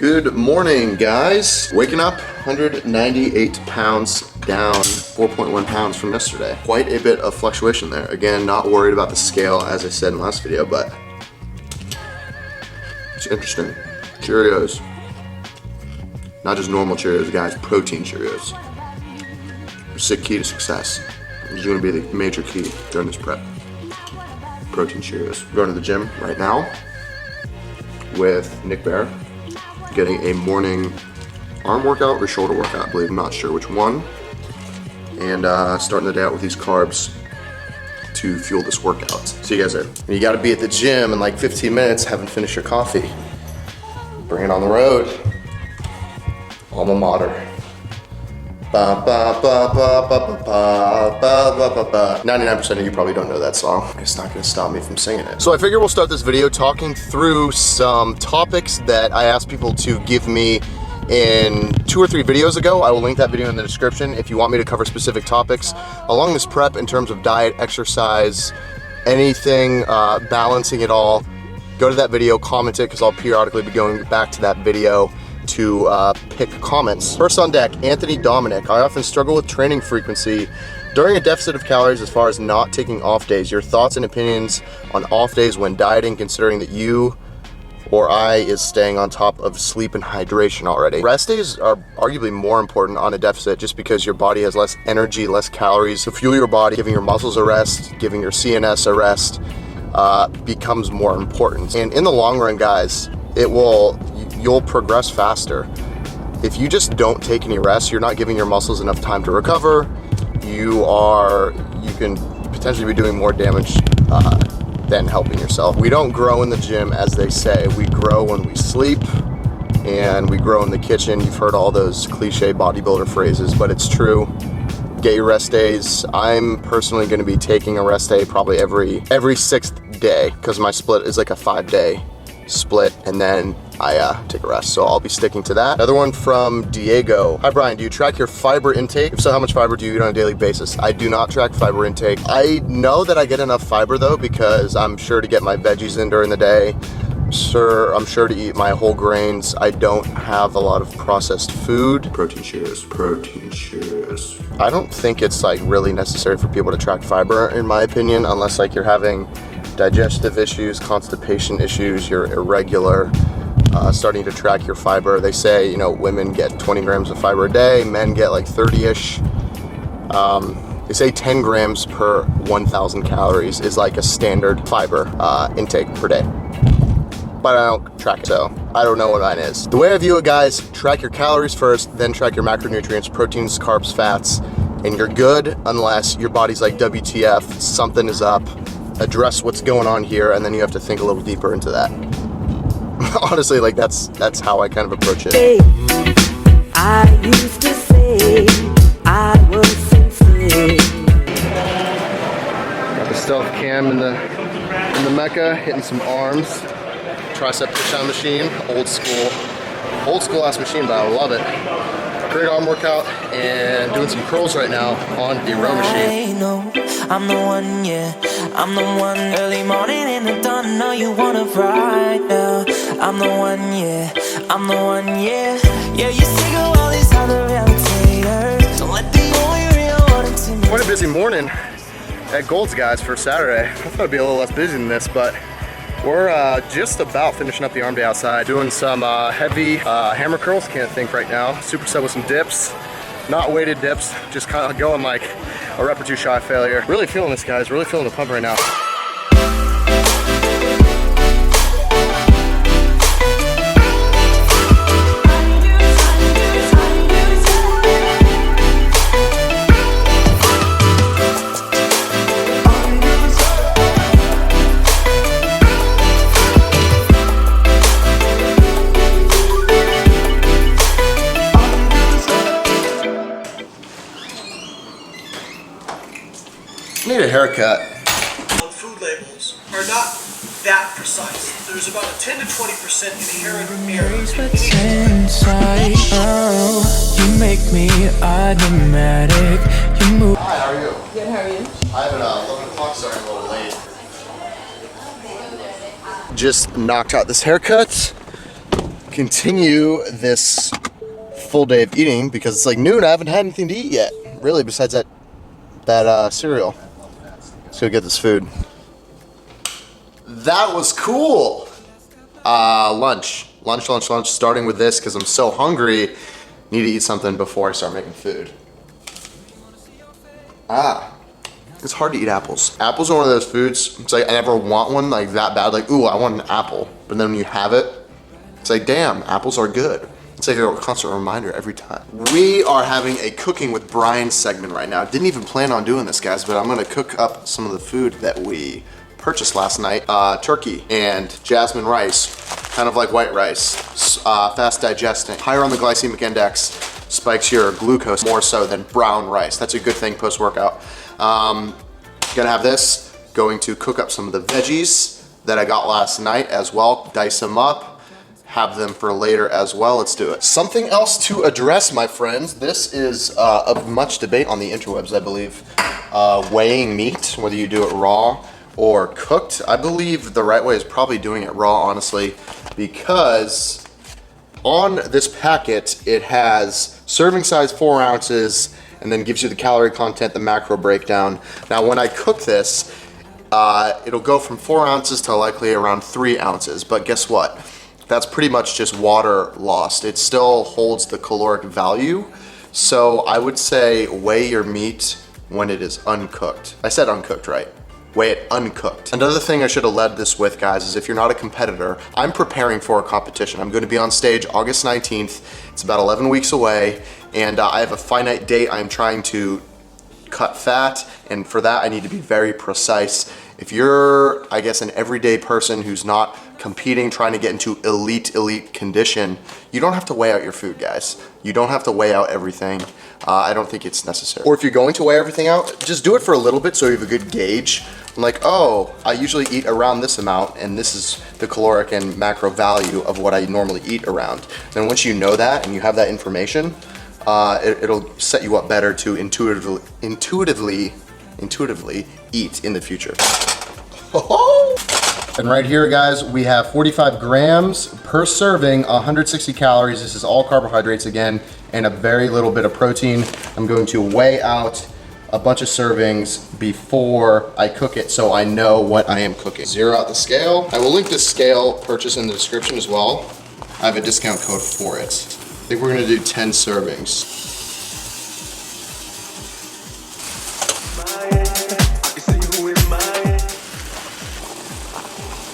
Good morning, guys. Waking up, 198 pounds down, 4.1 pounds from yesterday. Quite a bit of fluctuation there. Again, not worried about the scale, as I said in the last video, but it's interesting. Cheerios. Not just normal Cheerios, guys, protein Cheerios. Sick key to success. This is gonna be the major key during this prep. Protein Cheerios. We're going to the gym right now with Nick Bear, getting a morning arm workout or shoulder workout, I believe. I'm not sure which one. And starting the day out with these carbs to fuel this workout. See you guys there. You gotta be at the gym in like 15 minutes, haven't finished your coffee. Bring it on the road. Alma mater. 99% of you probably don't know that song. It's not gonna stop me from singing it. So I figure we'll start this video talking through some topics that I asked people to give me in 2 or 3 videos ago. I will link that video in the description if you want me to cover specific topics along this prep in terms of diet, exercise, anything, balancing it all. Go to that video, comment it, because I'll periodically be going back to that video to pick comments. First on deck, Anthony Dominic. I often struggle with training frequency during a deficit of calories as far as not taking off days. Your thoughts and opinions on off days when dieting, considering that you or I is staying on top of sleep and hydration already. Rest days are arguably more important on a deficit just because your body has less energy, less calories to fuel your body. Giving your muscles a rest, giving your CNS a rest becomes more important. And in the long run, guys, you'll progress faster. If you just don't take any rest, you're not giving your muscles enough time to recover. You can potentially be doing more damage than helping yourself. We don't grow in the gym, as they say. We grow when we sleep, and we grow in the kitchen. You've heard all those cliche bodybuilder phrases, but it's true. Get your rest days. I'm personally gonna be taking a rest day probably every 6th day, because my split is like a 5-day split, and then I take a rest, so I'll be sticking to that. Another one from Diego. Hi Brian, do you track your fiber intake? If so, how much fiber do you eat on a daily basis? I do not track fiber intake. I know that I get enough fiber though, because I'm sure to get my veggies in during the day. I'm sure to eat my whole grains. I don't have a lot of processed food. Protein Cheerios, protein Cheerios. I don't think it's like really necessary for people to track fiber, in my opinion, unless like you're having digestive issues, constipation issues, you're irregular. Starting to track your fiber. They say, you know, women get 20 grams of fiber a day, men get like 30-ish. They say 10 grams per 1,000 calories is like a standard fiber intake per day. But I don't track it, so I don't know what mine is. The way I view it, guys, track your calories first, then track your macronutrients, proteins, carbs, fats, and you're good unless your body's like, WTF, something is up, address what's going on here, and then you have to think a little deeper into that. Honestly, like that's how I kind of approach it. I used to say I was sincere. Got the stealth cam in the Mecca, hitting some arms. Tricep Pushdown machine, old school ass machine, but I love it. Great arm workout, and doing some curls right now on the row machine. I know I'm the one, yeah. I'm the one, early morning in the dawn. Know you wanna ride now. I'm the one, yeah. I'm the one, yeah. Yeah, you sick of all these other imitators. Don't let the only real one intimidate. Quite a busy morning at Gold's, guys, for Saturday. I thought it'd be a little less busy than this, but we're just about finishing up the arm day outside, doing some heavy hammer curls. Can't think right now. Superset with some dips, not weighted dips, just kind of going like a rep or 2 shy of failure. Really feeling this, guys. Really feeling the pump right now. Need a haircut. Food labels are not that precise. There's about a 10 to 20% inherent error. You make me automatic. You move. Hi, how are you? Good, how are you? I have an 11 o'clock starting a little late. Just knocked out this haircut. continue this full day of eating because it's like noon. I haven't had anything to eat yet, really, besides that cereal. Let's go get this food. That was cool. Lunch, starting with this because I'm so hungry. Need to eat something before I start making food. It's hard to eat apples. Apples are one of those foods, it's like I never want one like that bad, like, ooh, I want an apple. But then when you have it, it's like, damn, apples are good. It's like a constant reminder every time. We are having a cooking with Brian segment right now. Didn't even plan on doing this, guys, but I'm gonna cook up some of the food that we purchased last night. Turkey and jasmine rice, kind of like white rice. Fast digesting, higher on the glycemic index, spikes your glucose more so than brown rice. That's a good thing post-workout. Gonna have this, going to cook up some of the veggies that I got last night as well, dice them up, have them for later as well. Let's do it. Something else to address, my friends. This is of much debate on the interwebs, I believe. Weighing meat, whether you do it raw or cooked. I believe the right way is probably doing it raw, honestly, because on this packet, it has serving size 4 ounces, and then gives you the calorie content, the macro breakdown. Now, when I cook this, it'll go from 4 ounces to likely around 3 ounces, but guess what? That's pretty much just water lost. It still holds the caloric value, so I would say weigh your meat when it is uncooked. I said uncooked, right? Weigh it uncooked. Another thing I should have led this with, guys, is if you're not a competitor, I'm preparing for a competition. I'm going to be on stage August 19th. It's about 11 weeks away, and I have a finite date. I'm trying to cut fat, and for that I need to be very precise. If you're, I guess, an everyday person who's not competing, trying to get into elite condition, you don't have to weigh out your food, guys. You don't have to weigh out everything. I don't think it's necessary. Or if you're going to weigh everything out, just do it for a little bit so you have a good gauge. Like, oh, I usually eat around this amount, and this is the caloric and macro value of what I normally eat around. Then once you know that and you have that information, it'll set you up better to intuitively eat in the future. And right here, guys, we have 45 grams per serving, 160 calories. This is all carbohydrates again, and a very little bit of protein. I'm going to weigh out a bunch of servings before I cook it so I know what I am cooking. Zero out the scale. I will link the scale purchase in the description as well. I have a discount code for it. I think we're gonna do 10 servings.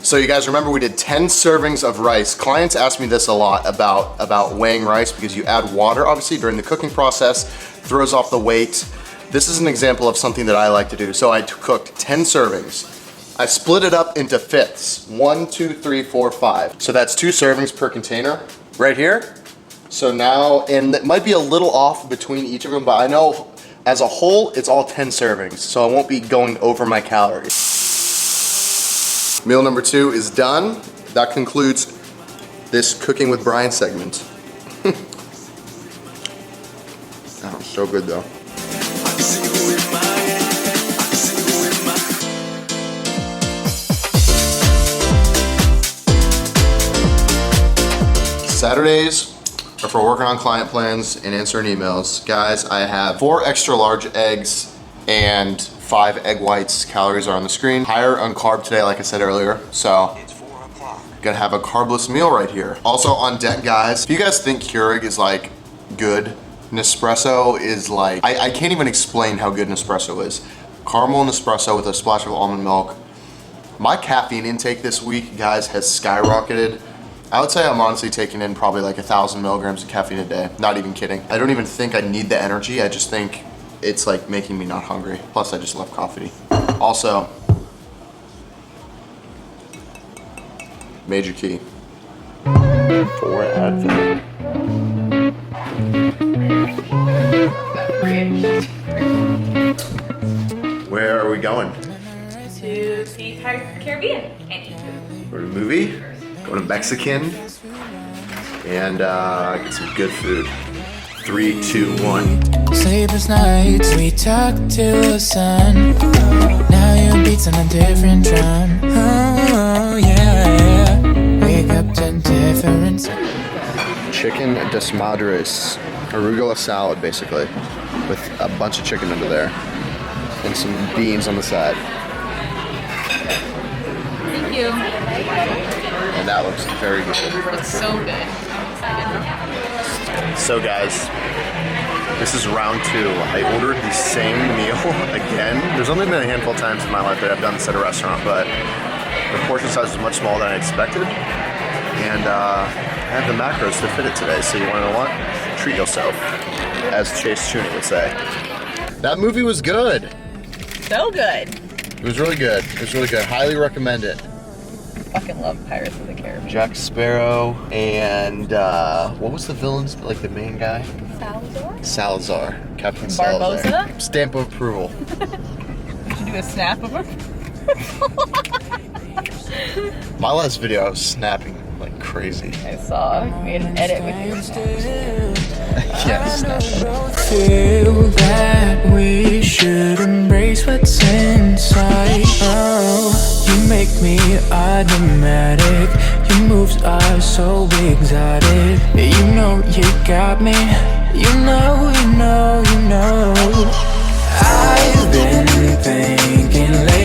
So you guys remember we did 10 servings of rice. Clients ask me this a lot about weighing rice because you add water, obviously, during the cooking process, throws off the weight. This is an example of something that I like to do. So I cooked 10 servings. I split it up into fifths. 1, 2, 3, 4, 5. So that's 2 servings per container right here. So now, and it might be a little off between each of them, but I know as a whole, it's all 10 servings. So I won't be going over my calories. Meal number 2 is done. That concludes this Cooking with Brian segment. Oh, so good though. Saturdays are for working on client plans and answering emails. Guys, I have 4 extra large eggs and 5 egg whites. Calories are on the screen. Higher on carb today, like I said earlier. So, it's 4 o'clock. Gonna have a carbless meal right here. Also on deck, guys, if you guys think Keurig is like good, Nespresso is like, I can't even explain how good Nespresso is. Caramel Nespresso with a splash of almond milk. My caffeine intake this week, guys, has skyrocketed. I would say I'm honestly taking in probably like 1,000 milligrams of caffeine a day. Not even kidding. I don't even think I need the energy. I just think it's like making me not hungry. Plus I just love coffee. Also, major key. 4 Advil. Where are we going? To see Pirates of the Caribbean and eat food. Go to a movie, go to Mexican, and get some good food. 3, 2, 1. Sleepless nights, we talk till the sun. Now your beats on a different drum. Oh, yeah, yeah. Wake up to different. chicken desmadres, arugula salad basically, with a bunch of chicken under there and some beans on the side. Thank you. And that looks very good. It's so good. So guys, this is round 2. I ordered the same meal again. There's only been a handful of times in my life that I've done this at a restaurant, but the portion size is much smaller than I expected. And I have the macros to fit it today, so you wanna know what? Treat yourself, as Chase Chooney would say. That movie was good. So good. It was really good. It was really good. Highly recommend it. Fucking love Pirates of the Caribbean. Jack Sparrow and what was the villain's, like the main guy? Salazar. Captain Salazar. Barbosa? Stamp of approval. You should do a snap of her. My last video, I was snapping like crazy. I saw. We made an edit with your snap. Yes. Feel that we should embrace what's inside. Oh, you make me automatic. Your moves are so exotic. You know you got me. You know, you know, you know. I've been thinking lately.